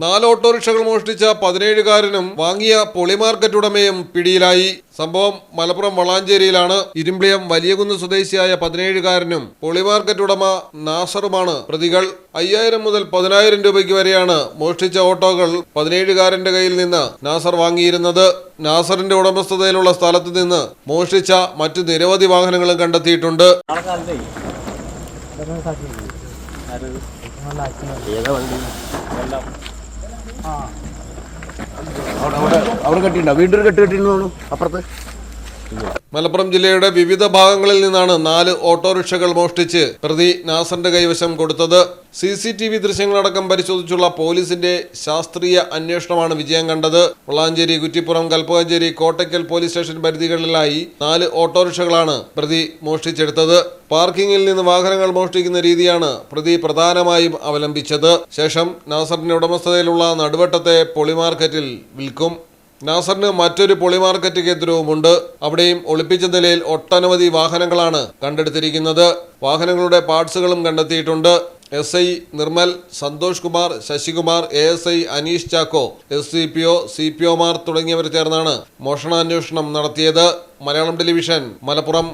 4 ഓട്ടോറിക്ഷകൾ മോഷ്ടിച്ച 17കാരനും വാങ്ങിയ പൊളിമാർക്കറ്റ് ഉടമയും പിടിയിലായി. സംഭവം മലപ്പുറം വളാഞ്ചേരിയിലാണ്. ഇരുമ്പിളിയം വലിയകുന്ന് സ്വദേശിയായ 17കാരനും പൊളിമാർക്കറ്റ് ഉടമ നാസറുമാണ് പ്രതികൾ. 5000 മുതൽ 10000 രൂപയ്ക്ക് വരെയാണ് മോഷ്ടിച്ച ഓട്ടോകൾ 17കാരന്റെ കയ്യിൽ നിന്ന് നാസർ വാങ്ങിയിരുന്നത്. നാസറിന്റെ ഉടമസ്ഥതയിലുള്ള സ്ഥലത്ത് നിന്ന് മോഷ്ടിച്ച മറ്റു നിരവധി വാഹനങ്ങളും കണ്ടെത്തിയിട്ടുണ്ട്. മലപ്പുറം ജില്ലയുടെ വിവിധ ഭാഗങ്ങളിൽ നിന്നാണ് 4 ഓട്ടോറിക്ഷകൾ മോഷ്ടിച്ച് പ്രതി നാസറിന്റെ കൈവശം കൊടുത്തത്. CCTV ദൃശ്യങ്ങളടക്കം പരിശോധിച്ചുള്ള പോലീസിന്റെ ശാസ്ത്രീയ അന്വേഷണമാണ് വിജയം കണ്ടത്. വളാഞ്ചേരി, കുറ്റിപ്പുറം, കൽപ്പകഞ്ചേരി, കോട്ടയ്ക്കൽ പോലീസ് സ്റ്റേഷൻ പരിധികളിലായി 4 ഓട്ടോറിക്ഷകളാണ് പ്രതി മോഷ്ടിച്ചെടുത്തത്. പാർക്കിങ്ങിൽ നിന്ന് വാഹനങ്ങൾ മോഷ്ടിക്കുന്ന രീതിയാണ് പ്രതി പ്രധാനമായും അവലംബിച്ചത്. ശേഷം നാസറിന്റെ ഉടമസ്ഥതയിലുള്ള നടുവട്ടത്തെ പൊളിമാർക്കറ്റിൽ വിൽക്കും. നാസറിന് മറ്റൊരു പൊളിമാർക്കറ്റ് കേന്ദ്രവുമുണ്ട്. അവിടെയും ഒളിപ്പിച്ച നിലയിൽ ഒട്ടനവധി വാഹനങ്ങളാണ് കണ്ടെടുത്തിരിക്കുന്നത്. വാഹനങ്ങളുടെ പാർട്സുകളും കണ്ടെത്തിയിട്ടുണ്ട്. SI Nirmal, Santhosh Kumar, Sasikumar, ASI Aneesh Chacko, SCPO, CPOമാർ തുടങ്ങിയവർ ചേർന്നാണ് മോഷണാന്വേഷണം നടത്തിയത്. മലയാളം ടെലിവിഷൻ, മലപ്പുറം.